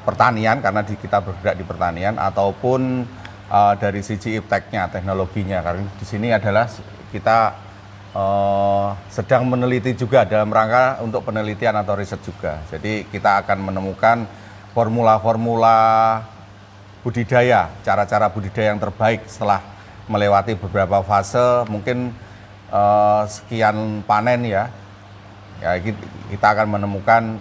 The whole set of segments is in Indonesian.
pertanian karena kita bergerak di pertanian ataupun dari sisi ipteknya, teknologinya. Karena di sini adalah kita sedang meneliti juga dalam rangka untuk penelitian atau riset juga. Jadi kita akan menemukan formula-formula budidaya, cara-cara budidaya yang terbaik setelah melewati beberapa fase, mungkin sekian panen ya. Ya, kita akan menemukan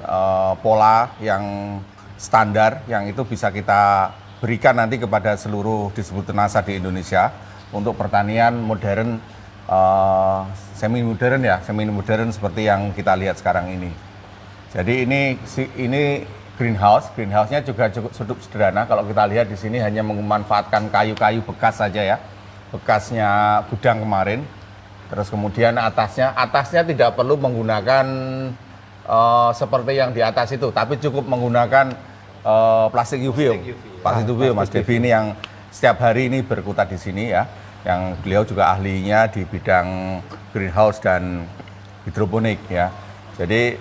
pola yang standar yang itu bisa kita berikan nanti kepada seluruh distributor NASA di Indonesia untuk pertanian modern, semi modern seperti yang kita lihat sekarang ini. Jadi ini greenhouse-nya juga cukup sederhana. Kalau kita lihat di sini hanya memanfaatkan kayu-kayu bekas saja ya, bekasnya gudang kemarin. Terus kemudian atasnya tidak perlu menggunakan seperti yang di atas itu, tapi cukup menggunakan plastik UV. Plastik UV Mas Devi ini yang setiap hari ini berkutat di sini ya, yang beliau juga ahlinya di bidang greenhouse dan hidroponik ya. Jadi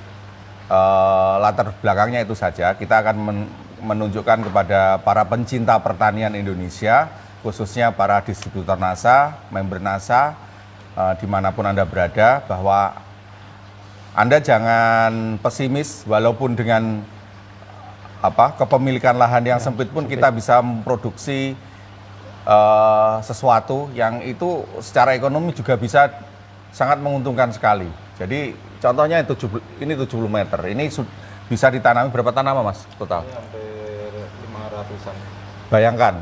latar belakangnya itu saja. Kita akan menunjukkan kepada para pencinta pertanian Indonesia, khususnya para distributor NASA, member NASA, dimanapun Anda berada, bahwa Anda jangan pesimis, walaupun dengan kepemilikan lahan yang sempit pun kita bisa memproduksi sesuatu yang itu secara ekonomi juga bisa sangat menguntungkan sekali. Jadi contohnya ini 70 meter, ini bisa ditanami berapa tanaman Mas total? Ini hampir 500-an. Bayangkan,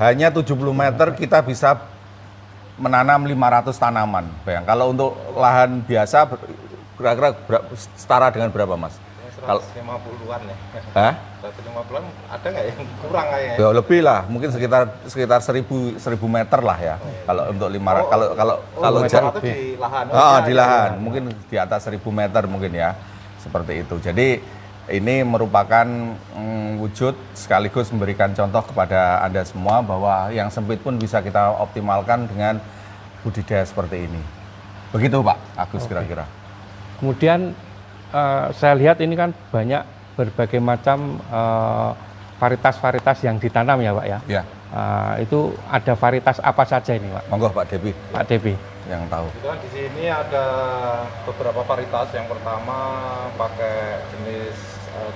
hanya 70 meter kita bisa menanam 500 tanaman. Bayang, kalau untuk lahan biasa kira-kira setara dengan berapa Mas? 150-an ya. Hah? 150-an ada nggak yang kurang kayaknya? Ya lebih lah, mungkin sekitar 1.000 meter lah ya. Kalau untuk 500 kalau di lahan. di lahan mungkin di atas 1.000 meter mungkin ya. Seperti itu. Jadi ini merupakan wujud sekaligus memberikan contoh kepada Anda semua bahwa yang sempit pun bisa kita optimalkan dengan budidaya seperti ini. Begitu Pak Agus kira-kira. Kemudian saya lihat ini kan banyak berbagai macam varietas-varietas yang ditanam ya Pak ya. Ya. Itu ada varietas apa saja ini Pak? Monggo Pak Debi. Pak Debi Yang tahu. Kebetulan di sini ada beberapa varietas. Yang pertama pakai jenis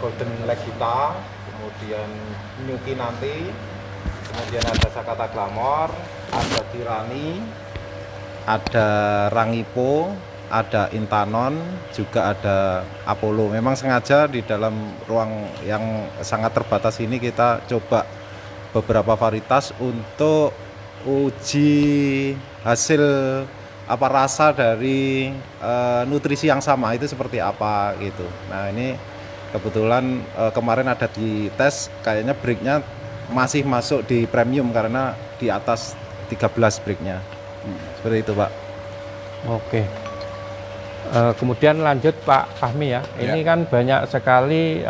Golden Legita, kemudian Nyuki nanti, kemudian ada Sakata Glamor, ada Tirani, ada Rangipo, ada Intanon, juga ada Apollo. Memang sengaja di dalam ruang yang sangat terbatas ini kita coba beberapa varietas untuk uji hasil rasa dari nutrisi yang sama itu seperti apa gitu. Nah ini kebetulan kemarin ada di tes, kayaknya breaknya masih masuk di premium karena di atas 13 breaknya. Seperti itu Pak. Oke. Kemudian lanjut Pak Fahmi ya. Ini kan banyak sekali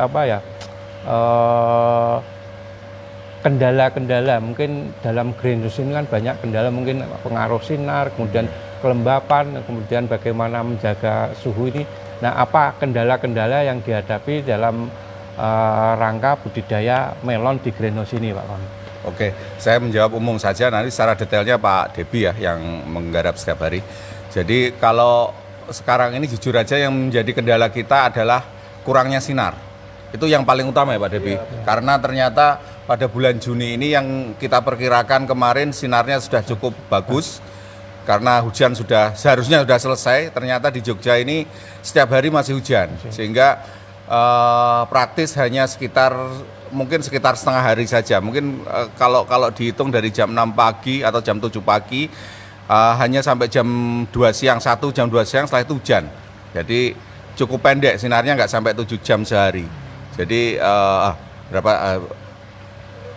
kendala-kendala. Mungkin dalam greenhouse ini kan banyak kendala, mungkin pengaruh sinar, kemudian kelembapan, kemudian bagaimana menjaga suhu ini. Nah, apa kendala-kendala yang dihadapi dalam rangka budidaya melon di greenhouse ini Pak Fahmi? Oke, saya menjawab umum saja, nanti secara detailnya Pak Debi ya yang menggarap setiap hari. Jadi kalau sekarang ini jujur aja yang menjadi kendala kita adalah kurangnya sinar. Itu yang paling utama ya Pak Debi. Karena ternyata pada bulan Juni ini yang kita perkirakan kemarin sinarnya sudah cukup bagus. Karena hujan seharusnya sudah selesai, ternyata di Jogja ini setiap hari masih hujan. Sehingga praktis hanya sekitar setengah hari saja. Mungkin kalau dihitung dari jam 6 pagi atau jam 7 pagi hanya sampai jam 2 siang, jam 2 siang setelah itu hujan. Jadi cukup pendek, sinarnya nggak sampai 7 jam sehari. Jadi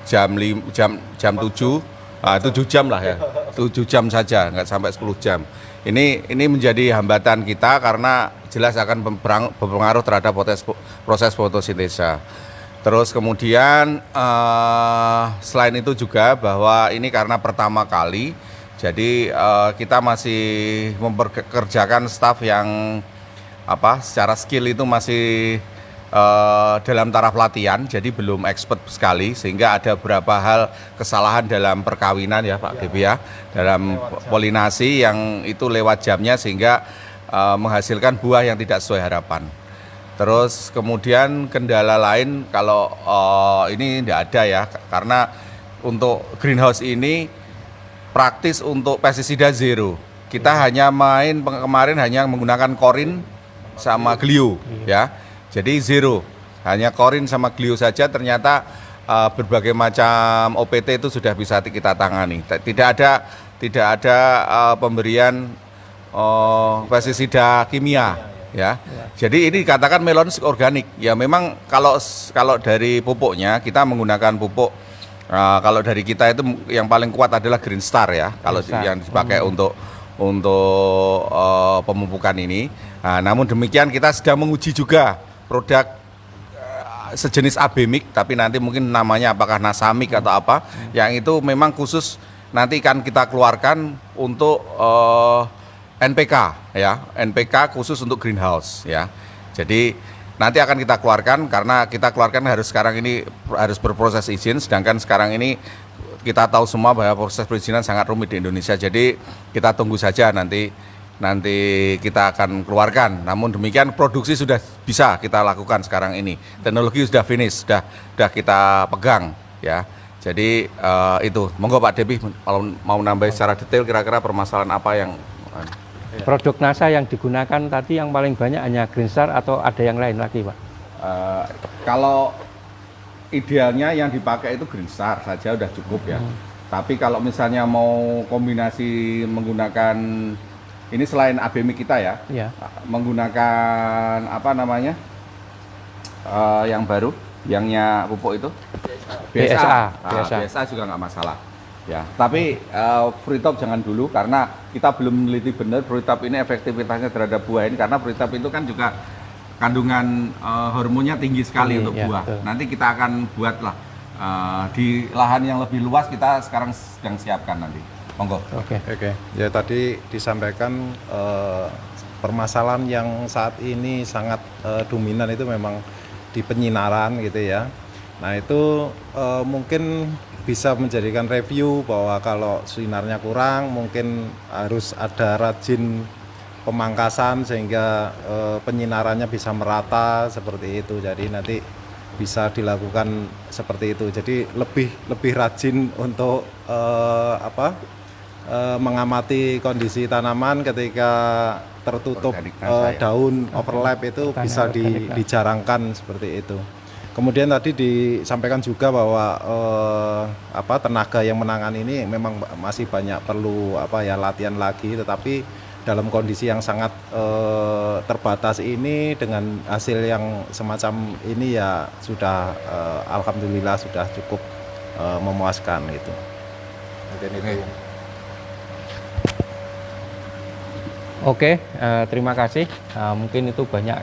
jam 7, 7 jam lah ya, 7 jam saja, nggak sampai 10 jam. Ini menjadi hambatan kita karena jelas akan berpengaruh terhadap proses fotosintesa. Terus kemudian selain itu juga bahwa ini karena pertama kali, jadi kita masih mempekerjakan staf yang secara skill itu masih dalam taraf latihan, jadi belum expert sekali, sehingga ada beberapa hal kesalahan dalam perkawinan ya Pak Debi ya, dalam polinasi yang itu lewat jamnya sehingga menghasilkan buah yang tidak sesuai harapan. Terus kemudian kendala lain kalau ini tidak ada ya, karena untuk greenhouse ini praktis untuk pestisida zero. Kita hanya kemarin hanya menggunakan korin sama glio ya. Jadi zero, hanya korin sama glio saja, ternyata berbagai macam OPT itu sudah bisa kita tangani. Tidak ada pemberian pestisida kimia ya. Jadi ini dikatakan melon organik. Ya memang kalau dari pupuknya kita menggunakan pupuk, kalau dari kita itu yang paling kuat adalah Green Star ya. Kalau yang dipakai untuk pemupukan ini. Nah, namun demikian kita sedang menguji juga produk sejenis Abemik, tapi nanti mungkin namanya apakah Nasamik atau apa, yang itu memang khusus nanti akan kita keluarkan untuk NPK ya, NPK khusus untuk greenhouse ya. Jadi nanti akan kita keluarkan, karena kita keluarkan sekarang ini harus berproses izin, sedangkan sekarang ini kita tahu semua bahwa proses perizinan sangat rumit di Indonesia. Jadi kita tunggu saja nanti kita akan keluarkan. Namun demikian produksi sudah bisa kita lakukan sekarang ini. Teknologi sudah finish, sudah kita pegang ya. Jadi itu. Monggo Pak Debi kalau mau nambah secara detail kira-kira permasalahan apa yang Produk NASA yang digunakan tadi yang paling banyak hanya Green Star atau ada yang lain lagi, Pak? Kalau idealnya yang dipakai itu Green Star saja udah cukup ya. Tapi kalau misalnya mau kombinasi menggunakan ini selain Abemik kita ya, menggunakan apa namanya yang baru, yangnya pupuk itu BSA juga nggak masalah ya. Tapi Freetop jangan dulu, karena kita belum meneliti benar Freetop ini efektivitasnya terhadap buah ini, karena Freetop itu kan juga kandungan hormonnya tinggi sekali untuk buah. Betul. Nanti kita akan buatlah di lahan yang lebih luas, kita sekarang sedang siapkan nanti. Monggo. Oke. Ya tadi disampaikan permasalahan yang saat ini sangat dominan itu memang di penyinaran gitu ya. Nah itu mungkin bisa menjadikan review bahwa kalau sinarnya kurang mungkin harus ada rajin pemangkasan sehingga penyinarannya bisa merata seperti itu. Jadi nanti bisa dilakukan seperti itu. Jadi lebih rajin untuk mengamati kondisi tanaman ketika tertutup daun overlap itu bisa dijarangkan seperti itu. Kemudian tadi disampaikan juga bahwa tenaga yang menangani ini memang masih banyak perlu latihan lagi, tetapi dalam kondisi yang sangat terbatas ini dengan hasil yang semacam ini ya sudah alhamdulillah sudah cukup memuaskan gitu. Mungkin itu. Oke, terima kasih. Mungkin itu banyak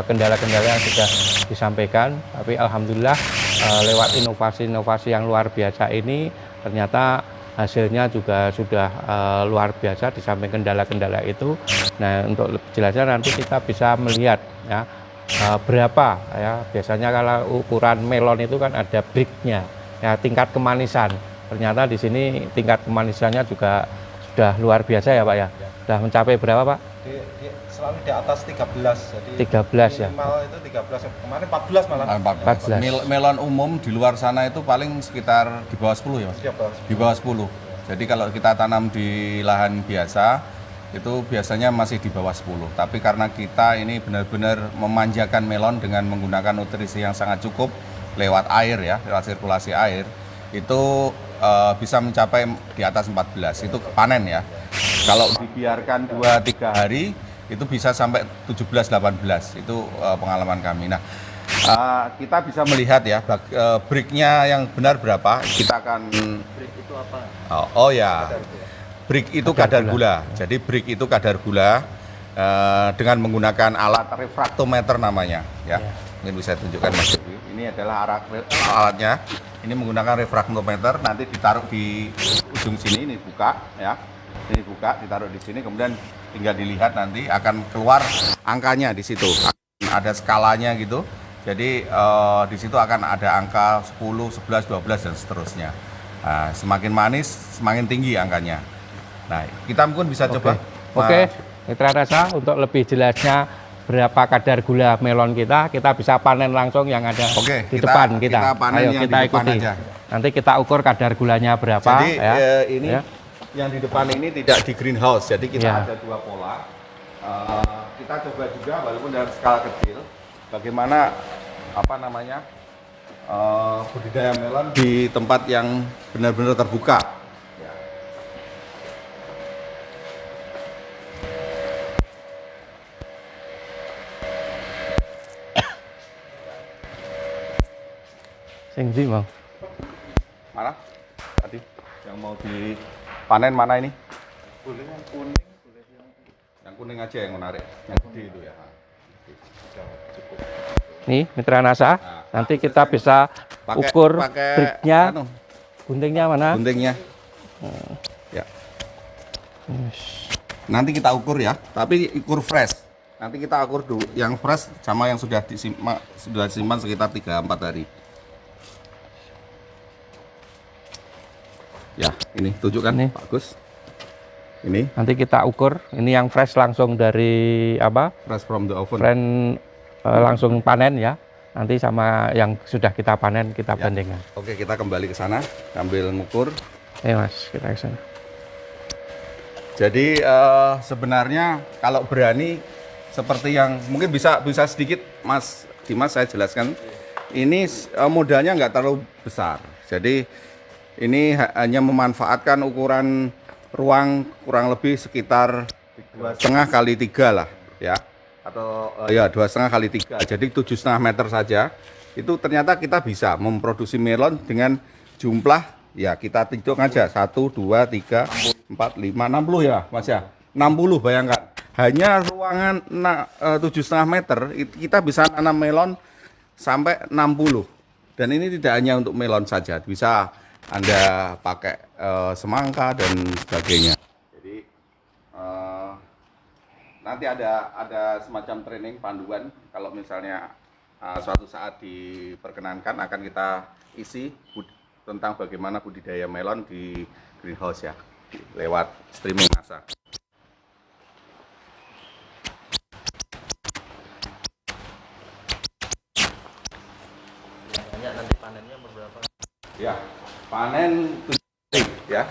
kendala-kendala yang sudah disampaikan, tapi alhamdulillah lewat inovasi-inovasi yang luar biasa ini ternyata hasilnya juga sudah luar biasa di samping kendala-kendala itu. Nah, untuk lebih jelasnya nanti kita bisa melihat ya berapa ya, biasanya kalau ukuran melon itu kan ada bricknya ya, tingkat kemanisan. Ternyata di sini tingkat kemanisannya juga sudah luar biasa ya Pak ya. Sudah mencapai berapa Pak? Selalu di atas 13. Jadi 13 ya. Minimal itu 13, kemarin 14 malah. 14. Melon umum di luar sana itu paling sekitar di bawah 10 ya Mas? Di bawah 10. Jadi kalau kita tanam di lahan biasa itu biasanya masih di bawah 10. Tapi karena kita ini benar-benar memanjakan melon dengan menggunakan nutrisi yang sangat cukup lewat air ya, lewat sirkulasi air, itu bisa mencapai di atas 14. Itu panen ya. Kalau dibiarkan 2-3 hari itu bisa sampai 17-18. Itu pengalaman kami. Nah, kita bisa melihat ya bricknya yang benar berapa. Kita akan brick itu apa? Oh ya, brick itu kadar gula. Jadi brick itu kadar gula dengan menggunakan alat refraktometer namanya ya. Mungkin bisa tunjukkan Mas Dewi. Ini adalah alatnya. Ini menggunakan refraktometer. Nanti ditaruh di ujung sini, ini buka ya. Ini buka, ditaruh di sini, kemudian tinggal dilihat nanti akan keluar angkanya di situ. Ada skalanya gitu. Jadi di situ akan ada angka 10, 11, 12 dan seterusnya. Nah, semakin manis, semakin tinggi angkanya. Nah, kita mungkin bisa coba. Oke, Mitra Rasa, untuk lebih jelasnya berapa kadar gula melon kita bisa panen langsung yang ada di depan kita. Kita panen Ayo yang kita di depan ikuti. aja. Nanti kita ukur kadar gulanya berapa. Jadi ya. ini Ya. yang di depan ini tidak di greenhouse. Jadi kita Ya. ada dua pola. Kita coba juga walaupun dalam skala kecil, bagaimana budidaya melon di tempat yang benar-benar terbuka. Ya. Sing ndi, Bang? Mana? Tadi yang mau dipanen mana ini? Boleh yang kuning, boleh Yang kuning aja yang menarik, yang gede itu ya. cukup. Nih, Mitra Nasa, Nah, nanti kita bisa ukur breaknya, anu, guntingnya mana? guntingnya. Ya. Nanti kita ukur ya, tapi ukur fresh. Nanti kita ukur dulu yang fresh sama yang sudah disimpan sekitar 3-4 hari. Ya, ini tunjukkan Nih. Pak Gus. Ini Nanti kita ukur, ini yang fresh langsung dari apa? fresh from the oven. Langsung panen ya. Nanti sama yang sudah kita panen kita Ya. bandingkan. Oke, kita kembali ke sana sambil mengukur. Ayo Mas, kita ke sana. Jadi sebenarnya kalau berani seperti yang mungkin bisa sedikit Mas Dimas saya jelaskan. Ini modalnya nggak terlalu besar. Jadi ini hanya memanfaatkan ukuran ruang kurang lebih sekitar 2,5 kali 3 lah ya, atau ya 2,5 kali 3. Jadi 7,5 meter saja. Itu ternyata kita bisa memproduksi melon dengan jumlah ya kita hitung aja 1, 2, 3, 4, 5, 60 ya Mas ya. 60 bayangkan. Hanya ruangan 7,5 meter kita bisa nanam melon sampai 60. Dan ini tidak hanya untuk melon saja, bisa Anda pakai semangka dan sebagainya. Jadi nanti ada semacam training panduan kalau misalnya suatu saat diperkenankan akan kita isi tentang bagaimana budidaya melon di greenhouse ya lewat streaming NASA. Nanti panennya berapa? Ya, panen 7 hari ya.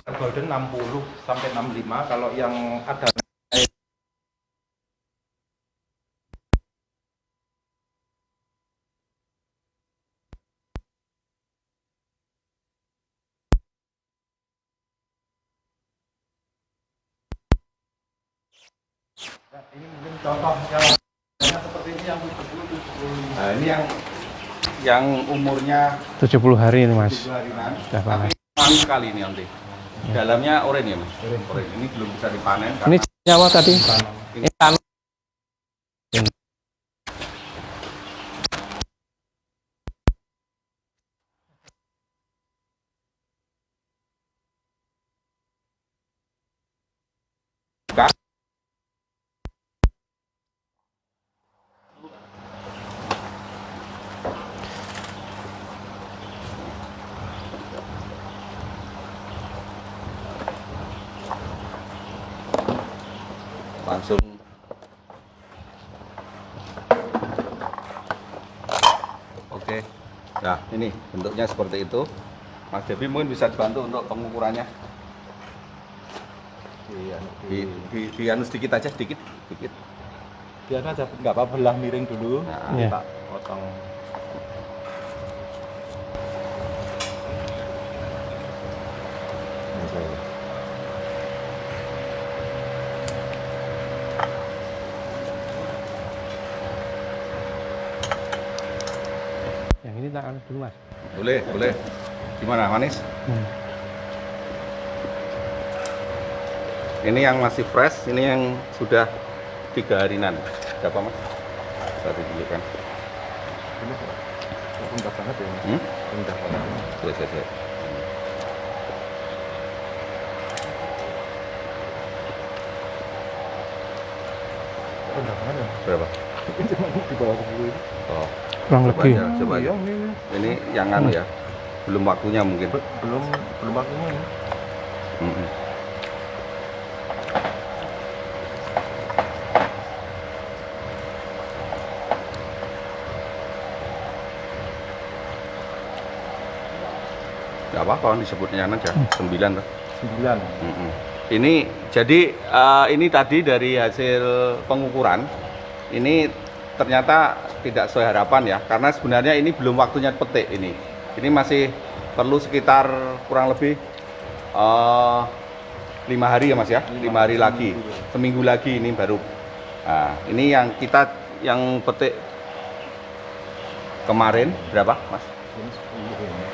Kalau golden 60 sampai 65, kalau yang ada ini mungkin contoh yang seperti ini yang 70. Nah, ini yang umurnya 70 hari ini Mas. 7 harian. Sudah panen. Tapi manis sekali ini nanti. Dalamnya oranye ya Mas. Oranye. Ini belum bisa dipanen Ini karena nyawa tadi. Ini tanam. langsung oke. Nah, ini bentuknya seperti itu. Mas Devi mungkin bisa dibantu untuk pengukurannya. Iya, Di anu sedikit aja, sedikit. biar aja nggak apa-apa, belah miring dulu. Nah, Iya. Kita potong. Yang ini tak anu dulu Mas. boleh. Gimana, manis? Ini yang masih fresh, ini yang sudah 3 harian. Berapa Mas? Bisa ditunjukkan. Rendah banget ya. Hmm? Rendah banget. Siap. Rendah banget ya. Berapa? Di bawah 10 ini. Oh, kurang coba lebih. aja, coba aja. Iya, ini Ini yang anu ya, belum waktunya mungkin. belum waktunya ini. Mm-mm. Gak apa-apa kan disebutnya aja 9 lah. 9. Mm-mm. Ini jadi ini tadi dari hasil pengukuran ini ternyata tidak sesuai harapan ya, karena sebenarnya ini belum waktunya petik ini. Ini masih perlu sekitar kurang lebih 5 hari ya Mas ya, 5 hari lagi, seminggu lagi ini baru. Nah, ini yang kita yang petik kemarin berapa Mas? Ini 10 ini.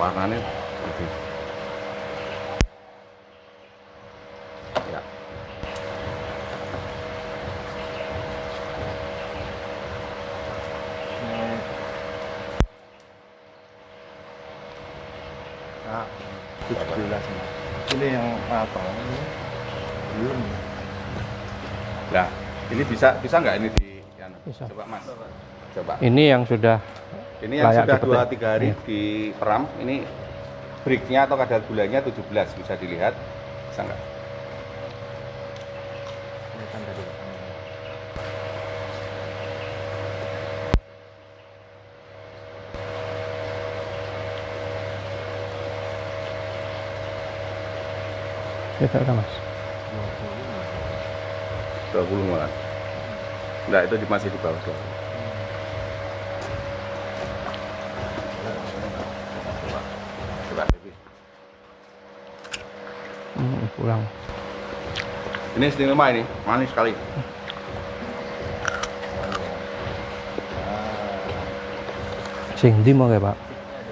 Warnanya lebih. Ya. Nah, 17 ini. Ini yang matang ini belum. Nah, ini bisa nggak ini di anu? Bisa. Coba Mas. Coba. Ini yang sudah Ini yang layak sudah dipetik. 2-3 hari Iya. di peram, ini breaknya atau kadar gulanya 17 bisa dilihat, bisa nggak? Ini kan dari Tidak ada Mas. 20 malah. Enggak, itu masih di bawah 20. Coba lebih. Pulang. Ini istimewa ini, manis sekali. Sing ndi mau Pak?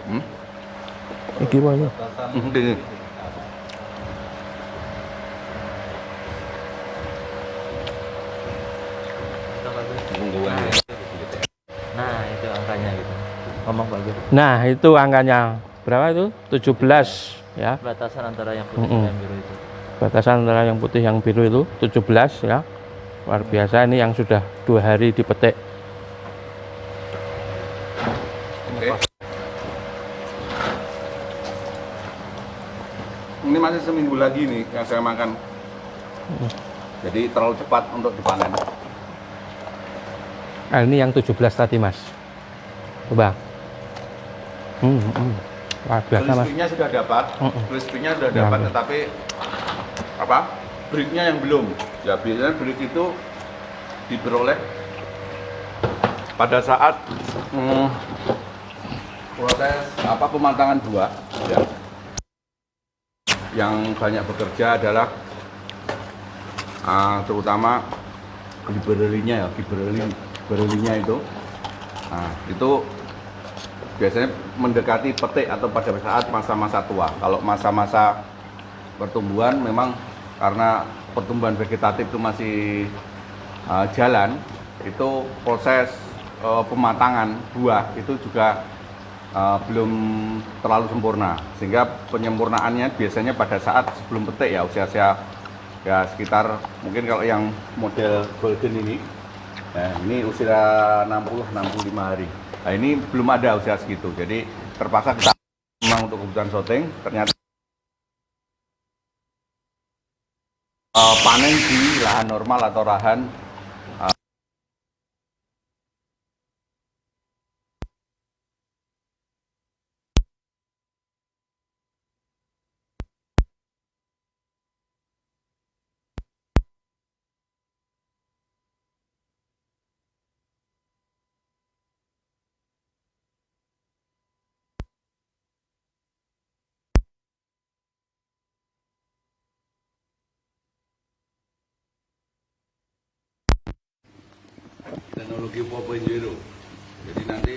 Hmm? Iki wae. Ini. Nah, itu angkanya gitu. Ngomong bagus. Nah, itu angkanya. Berapa itu? 17 ya. Batasan antara yang putih Mm-mm. dan biru itu. Batasan antara yang putih yang biru itu 17 ya. Luar biasa, ini yang sudah 2 hari dipetik. Oke. Ini masih seminggu lagi nih yang saya makan. Jadi terlalu cepat untuk dipanen. Nah, ini yang 17 tadi Mas. Coba. Luar biasa Mas. Crispy-nya sudah dapat, crispy-nya sudah Ya, dapat, ya. tetapi apa? Break-nya yang belum. Ya biasanya break itu diperoleh pada saat proses apa pematangan buah. Ya. Yang banyak bekerja adalah terutama giberelinya ya, giberelinya itu. Nah, itu biasanya mendekati petik atau pada saat masa-masa tua. Kalau masa-masa pertumbuhan memang karena pertumbuhan vegetatif itu masih jalan, itu proses pematangan buah itu juga belum terlalu sempurna, sehingga penyempurnaannya biasanya pada saat sebelum petik ya, usia-usia ya sekitar mungkin kalau yang model golden ini, nah ini usia 60-65 hari. Nah ini belum ada usia segitu, jadi terpaksa kita memang untuk kebutuhan syuting ternyata panen di lahan normal atau lahan teknologi 4.0. Jadi nanti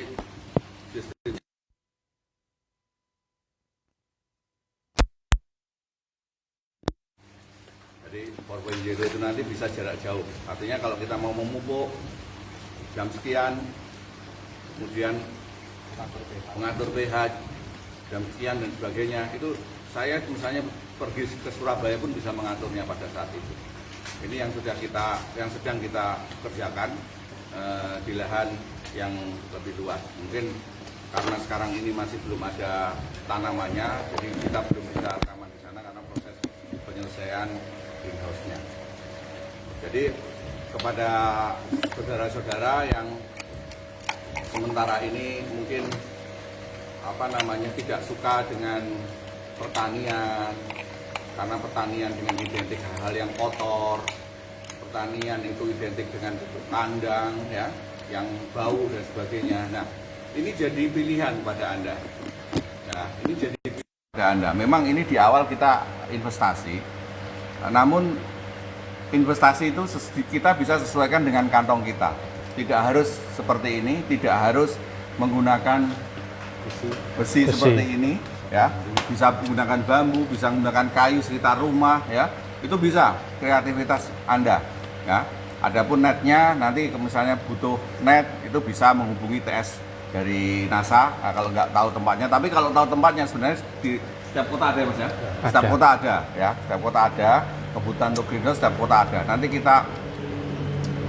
jadi 4.0 itu nanti bisa jarak jauh. Artinya kalau kita mau memupuk jam sekian, kemudian mengatur pH jam sekian dan sebagainya. Itu saya misalnya pergi ke Surabaya pun bisa mengaturnya pada saat itu. Ini yang sedang kita kerjakan di lahan yang lebih luas. Mungkin karena sekarang ini masih belum ada tanamannya, jadi kita belum bisa rekaman di sana karena proses penyelesaian greenhouse-nya. Jadi kepada saudara-saudara yang sementara ini mungkin tidak suka dengan pertanian, karena pertanian dengan identik hal-hal yang kotor, pertanian itu identik dengan kandang ya, yang bau dan sebagainya. Nah, ini jadi pilihan pada Anda. Nah, ini jadi pilihan pada Anda. Memang ini di awal kita investasi, namun investasi itu kita bisa sesuaikan dengan kantong kita. Tidak harus seperti ini, tidak harus menggunakan besi seperti ini, ya. Bisa menggunakan bambu, bisa menggunakan kayu sekitar rumah, ya. Itu bisa kreativitas Anda, ya. Adapun netnya nanti misalnya butuh net itu bisa menghubungi TS dari NASA. Nah, kalau nggak tahu tempatnya, tapi kalau tahu tempatnya sebenarnya di setiap kota ada ya Mas ya. Setiap kota ada, ya. Setiap kota ada. Kebutuhan untuk greenhouse setiap kota ada. Nanti kita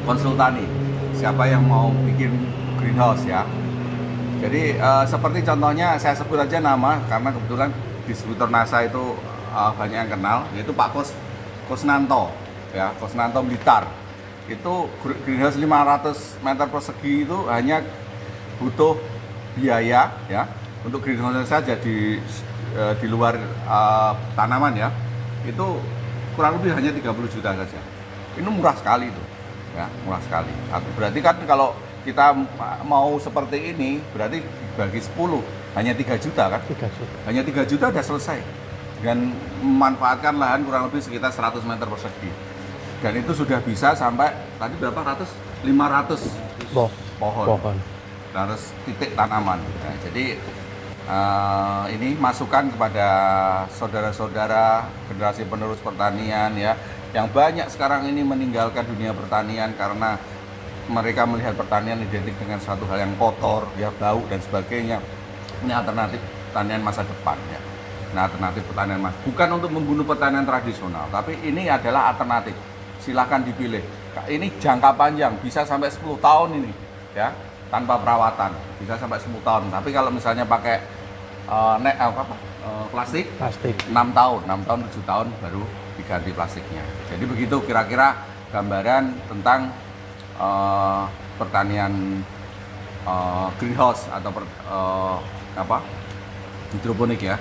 konsultani siapa yang mau bikin greenhouse ya. Jadi seperti contohnya saya sebut aja nama karena kebetulan distributor NASA itu banyak yang kenal, yaitu Pak Kusnanto ya, Kusnanto Blitar. Itu greenhouse 500 meter persegi itu hanya butuh biaya ya untuk greenhouse saja di luar tanaman ya. Itu kurang lebih hanya 30 juta saja. Ini murah sekali itu. Ya, murah sekali. Berarti kan kalau kita mau seperti ini, berarti bagi 10 hanya 3 juta kan? 3 juta. Hanya 3 juta udah selesai. Dan memanfaatkan lahan kurang lebih sekitar 100 meter persegi. Dan itu sudah bisa sampai tadi berapa ratus? 500 pohon. 500 titik tanaman. Nah, jadi ini masukan kepada saudara-saudara generasi penerus pertanian ya, yang banyak sekarang ini meninggalkan dunia pertanian karena mereka melihat pertanian identik dengan suatu hal yang kotor, ya bau dan sebagainya. Ini alternatif pertanian masa depan ya. Nah, alternatif pertanian bukan untuk membunuh pertanian tradisional, tapi ini adalah alternatif. Silahkan dipilih. Ini jangka panjang, bisa sampai 10 tahun ini ya. Tanpa perawatan bisa sampai 10 tahun. Tapi kalau misalnya pakai plastik 6 tahun 7 tahun baru diganti plastiknya. Jadi begitu kira-kira gambaran tentang pertanian greenhouse atau hidroponik ya.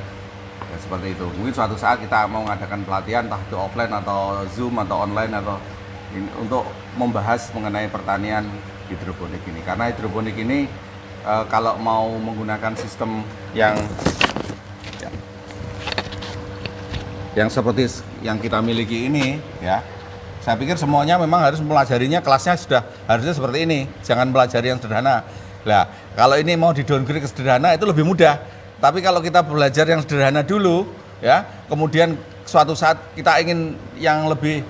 Ya seperti itu. Mungkin suatu saat kita mau mengadakan pelatihan entah itu offline atau Zoom atau online atau untuk membahas mengenai pertanian hidroponik ini, karena hidroponik ini kalau mau menggunakan sistem yang seperti yang kita miliki ini ya, saya pikir semuanya memang harus mempelajarinya, kelasnya sudah harusnya seperti ini, jangan pelajari yang sederhana. Nah, kalau ini mau di downgrade ke sederhana itu lebih mudah, tapi kalau kita belajar yang sederhana dulu ya, kemudian suatu saat kita ingin yang lebih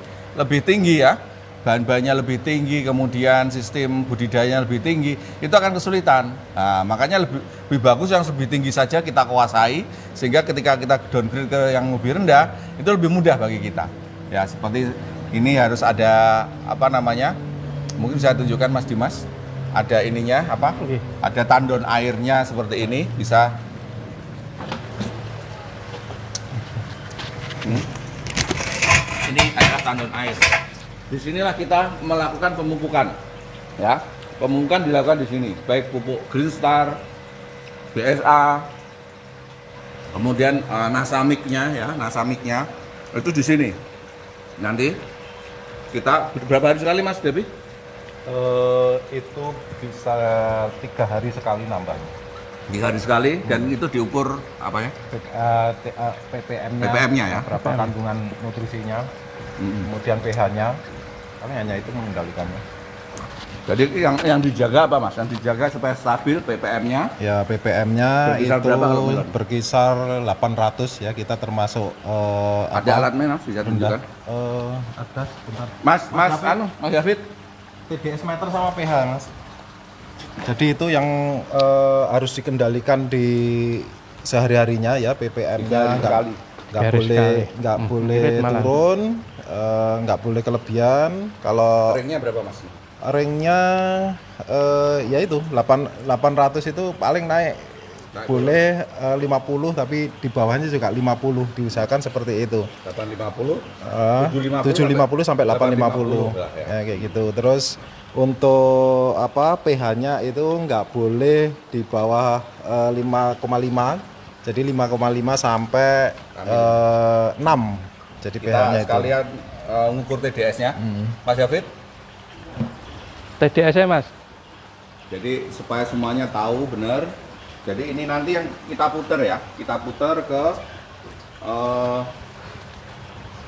tinggi ya, bahan-bahannya lebih tinggi, kemudian sistem budidayanya lebih tinggi, itu akan kesulitan. Nah, makanya lebih bagus yang lebih tinggi saja kita kuasai, sehingga ketika kita downgrade ke yang lebih rendah, itu lebih mudah bagi kita. Ya, seperti ini harus ada mungkin saya tunjukkan Mas Dimas, ada ininya ada tandon airnya seperti ini, bisa. Ini adalah tandon air. Disinilah kita melakukan pemupukan, ya. Pemupukan dilakukan di sini, baik pupuk Green Star, BSA, kemudian nasamiknya itu di sini. Nanti kita berapa hari sekali Mas Devi? Itu bisa 3 hari sekali nambahnya. 3 hari sekali dan itu diukur apa ya? ppm-nya ya. Berapa kandungan nutrisinya, kemudian pH-nya. Kami hanya itu mengendalikannya. Jadi yang dijaga apa Mas? Yang dijaga supaya stabil ppm-nya? Ya ppm-nya berkisar itu berapa kalau berkisar 800 ya, kita termasuk ada alatnya Mas, bisa tunjukkan? Ada, sebentar. Mas David? TDS meter sama pH Mas. Jadi itu yang harus dikendalikan di sehari-harinya ya, ppm-nya Sekali. nggak Garis boleh sekali. nggak boleh Irit malah. turun, nggak boleh kelebihan. Kalau Ringnya berapa Mas? ringnya ya itu 800 itu paling naik. Boleh 50, tapi di bawahnya juga 50, diusahakan seperti itu. 850, 750 sampai 850 lah, ya. ya, kayak gitu. Terus untuk pH-nya itu nggak boleh di bawah 5,5. Jadi 5,5 sampai 6. Jadi Kita pH-nya itu. sekalian ngukur TDS-nya, Mas David. TDS-nya Mas. Jadi supaya semuanya tahu benar. Jadi ini nanti yang kita puter ya, kita puter ke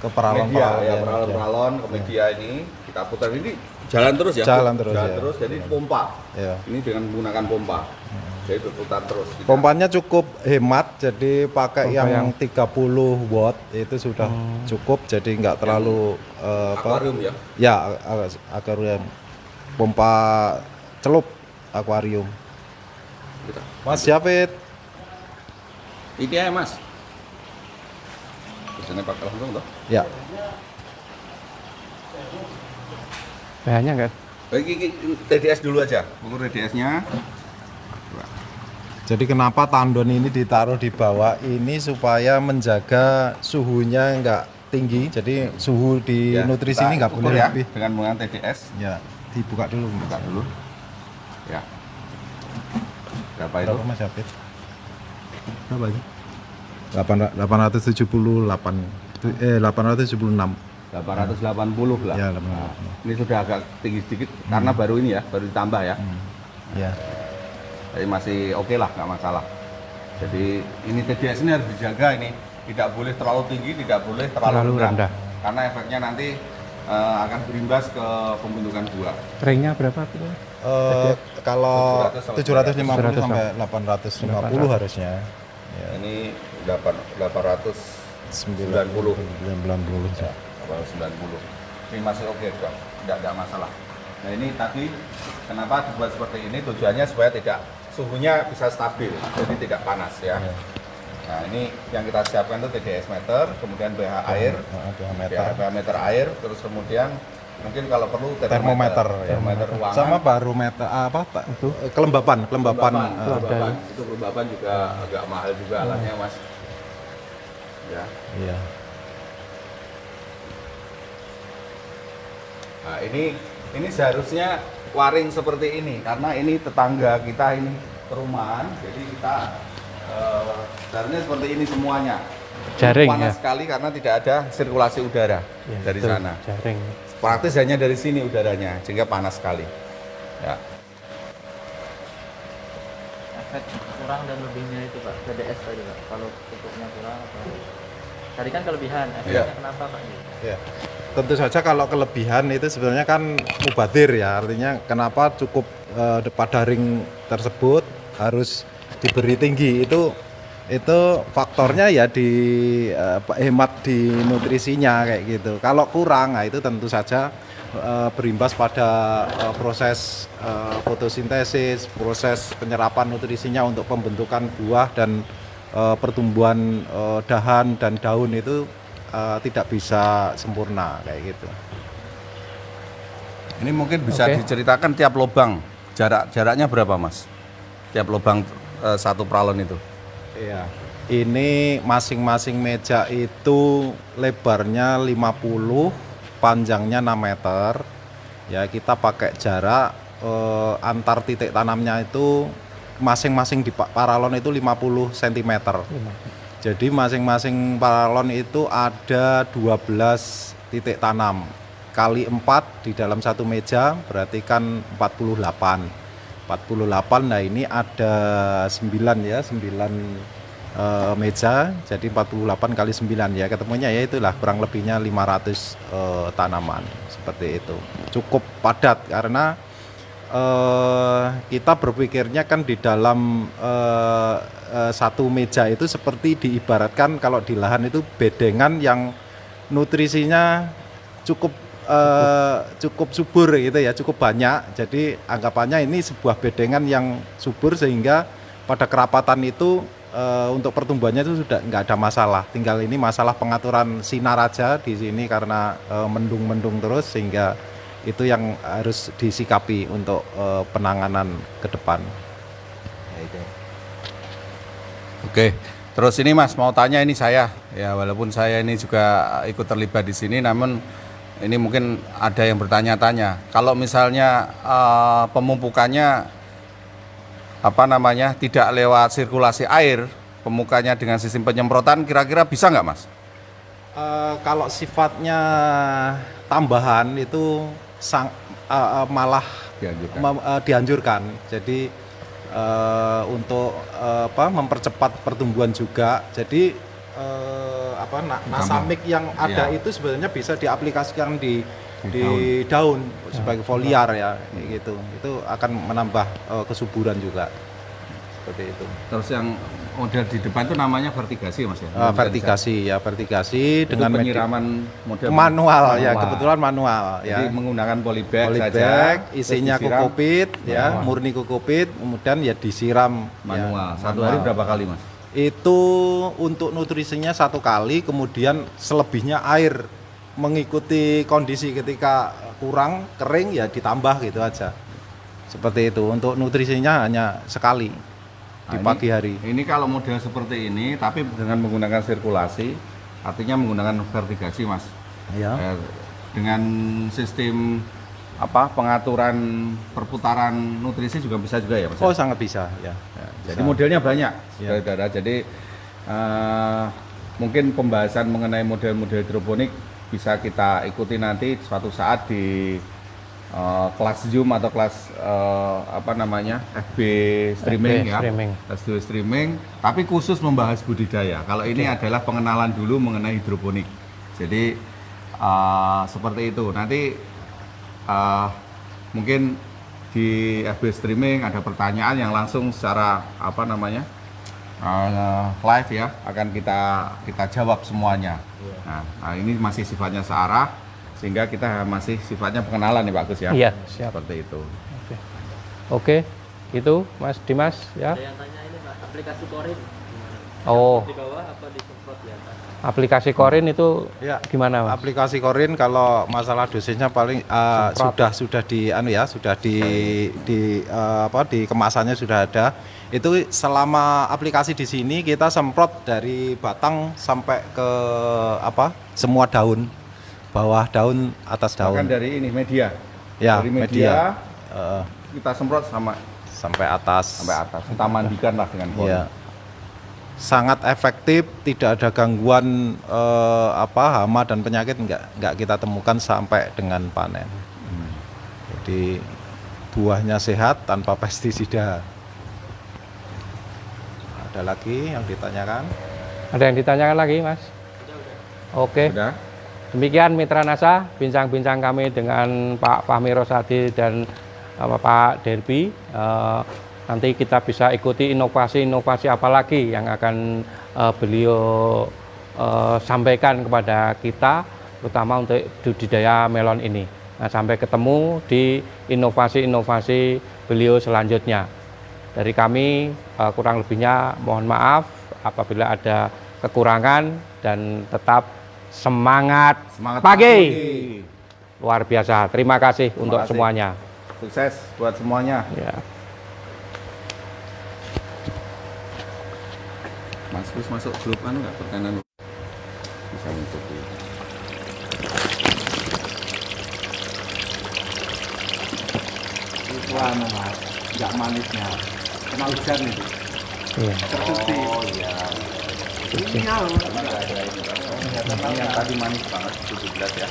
Peralon media ya, peralon-peralon ke media ini kita putar ini jalan terus ya. Jalan terus, ya. terus. Jadi pompa. Ya. Ini dengan menggunakan pompa. Jadi putar terus. Kita- Pompanya cukup hemat, jadi pakai Pompa yang yang 30 watt itu sudah cukup, jadi nggak terlalu akuarium ya. Ya, akuarium. Pompa celup akuarium. Kita. Mas Syafid, Ini ya Mas. Biasanya pakai langsung toh. ya. pH-nya enggak. Baik, TDS dulu aja. Ukur TDS-nya. Jadi kenapa tandon ini ditaruh di bawah ini supaya menjaga suhunya nggak tinggi. Jadi suhu di Ya, nutrisi kita ini nggak ukur boleh ya, lebih. dengan menggunakan TDS. Ya, dibuka dulu. Buka dulu. Ya. Berapa itu? Berapa Mas Syafid? Berapa itu? 878 876. 880 lah. Ya, Nah, ini sudah agak tinggi sedikit karena baru ini ya, baru ditambah ya. Ya. Tapi masih oke lah, nggak masalah. Jadi ini TDS ini harus dijaga ini, tidak boleh terlalu tinggi, tidak boleh terlalu Terlalu rendah. karena efeknya nanti akan berimbas ke pembentukan buah. Ringnya berapa tuh? Kalau 700 750 sampai sampai 850 harusnya. Ya. Ini 890 90. ya, 890. Ini masih oke Bang, tidak ada masalah. Nah ini tadi kenapa dibuat seperti ini, tujuannya supaya tidak suhunya bisa stabil, jadi tidak panas ya. Nah ini yang kita siapkan itu TDS meter, kemudian pH air, pH meter air, terus kemudian mungkin kalau perlu Termometer, ya. termometer ruangan, Sama barometer apa Pak? Itu kelembapan. kelembapan itu kelembapan juga agak mahal juga alatnya Mas. Ya. Iya. Nah ini seharusnya waring seperti ini karena ini tetangga kita ini perumahan, jadi kita seharusnya seperti ini semuanya. Jaring, panas ya? sekali karena tidak ada sirkulasi udara Ya, dari betul, sana. Jaring. Praktis hanya dari sini udaranya sehingga panas sekali. Ya. Efek kurang dan lebihnya itu Pak, TDS tadi Pak. Kalau pupuknya kurang atau tadi kan kelebihan, efeknya Iya. kenapa Pak? Ya. Tentu saja kalau kelebihan itu sebenarnya kan mubadir ya, artinya kenapa cukup pada ring tersebut harus diberi tinggi itu faktornya ya di hemat di nutrisinya kayak gitu. Kalau kurang, nah itu tentu saja berimbas pada proses fotosintesis, proses penyerapan nutrisinya untuk pembentukan buah dan pertumbuhan dahan dan daun itu tidak bisa sempurna kayak gitu. Ini mungkin bisa Oke. diceritakan tiap lubang jaraknya berapa Mas? Tiap lubang satu pralon itu. Iya. Ini masing-masing meja itu lebarnya 50, panjangnya 6 meter. Ya, kita pakai jarak antar titik tanamnya itu masing-masing di paralon itu 50 cm. Jadi masing-masing paralon itu ada 12 titik tanam. Kali 4 di dalam satu meja berarti kan 48. 48, nah ini ada 9 ya, 9 meja, jadi 48 kali 9 ya, ketemunya ya itulah kurang lebihnya 500 tanaman seperti itu. Cukup padat karena kita berpikirnya kan di dalam satu meja itu seperti diibaratkan kalau di lahan itu bedengan yang nutrisinya cukup subur gitu ya, cukup banyak. Jadi anggapannya ini sebuah bedengan yang subur sehingga pada kerapatan itu untuk pertumbuhannya itu sudah nggak ada masalah. Tinggal ini masalah pengaturan sinar aja di sini karena mendung-mendung terus, sehingga itu yang harus disikapi untuk penanganan ke depan. Ya, itu. Oke, terus ini Mas mau tanya ini saya, ya walaupun saya ini juga ikut terlibat di sini, namun ini mungkin ada yang bertanya-tanya. Kalau misalnya pemupukannya apa namanya tidak lewat sirkulasi air, pemupukannya dengan sistem penyemprotan, kira-kira bisa nggak Mas? Kalau sifatnya tambahan itu malah dianjurkan. Jadi untuk mempercepat pertumbuhan juga. Jadi nasamik yang ada itu sebenarnya bisa diaplikasikan di daun sebagai foliar ya, gitu. Itu akan menambah kesuburan juga. Seperti itu. Terus yang model di depan itu namanya vertigasi Mas ya? Vertigasi dengan penyiraman model manual ya, kebetulan manual ya. Jadi menggunakan polybag saja, isinya kokopit ya, murni kokopit, kemudian ya disiram manual. Ya, Satu hari berapa kali Mas? Itu untuk nutrisinya 1 kali, kemudian selebihnya air mengikuti kondisi ketika kurang kering ya ditambah gitu aja. Seperti itu. Untuk nutrisinya hanya sekali di pagi hari. Ini kalau model seperti ini tapi dengan menggunakan sirkulasi, artinya menggunakan vertigasi Mas. Ya. Dengan sistem pengaturan perputaran nutrisi juga bisa juga ya Mas? Oh, sangat bisa ya. Jadi modelnya banyak, ya. saudara. Jadi mungkin pembahasan mengenai model-model hidroponik bisa kita ikuti nanti suatu saat di kelas Zoom atau kelas FB streaming ya. FB streaming, tapi khusus membahas budidaya. Kalau ini adalah pengenalan dulu mengenai hidroponik. Jadi seperti itu. Nanti mungkin di FB streaming ada pertanyaan yang langsung secara live ya, akan kita jawab semuanya. Nah, ini masih sifatnya searah, sehingga kita masih sifatnya pengenalan nih Pak Agus ya. Iya, siap. Seperti itu. Oke, itu Mas Dimas ya. Ada yang tanya ini Pak, aplikasi Korin. Oh, Di bawah apa disemprot di atas? aplikasi Korin itu gimana Mas? Aplikasi Korin kalau masalah dosisnya paling sudah di kemasannya sudah ada. Itu selama aplikasi di sini kita semprot dari batang sampai ke semua daun, bawah daun, atas daun. Bahkan dari ini media. Ya, dari media. Kita semprot sampai atas. Kita mandikan lah dengan Korin. Ya. Sangat efektif, tidak ada gangguan hama dan penyakit nggak kita temukan sampai dengan panen. Jadi buahnya sehat tanpa pestisida. Ada lagi yang ditanyakan? Ada yang ditanyakan lagi Mas? Oke. Sudah. Demikian Mitra NASA, bincang-bincang kami dengan Pak Fahmi Rosadi dan Pak Derby. Nanti kita bisa ikuti inovasi-inovasi apa lagi yang akan beliau sampaikan kepada kita, terutama untuk budidaya melon ini. Nah, sampai ketemu di inovasi-inovasi beliau selanjutnya. Dari kami kurang lebihnya mohon maaf apabila ada kekurangan, dan tetap semangat pagi. Luar biasa. Terima kasih untuk semuanya. Sukses buat semuanya. Ya. Mas Gus masuk grup nggak pertanyaan bisa mengikuti. Itu Mas, nggak manisnya, kena hujan itu. Iya. Terbukti. Oh iya. Ini yang tadi manis banget 17 ya.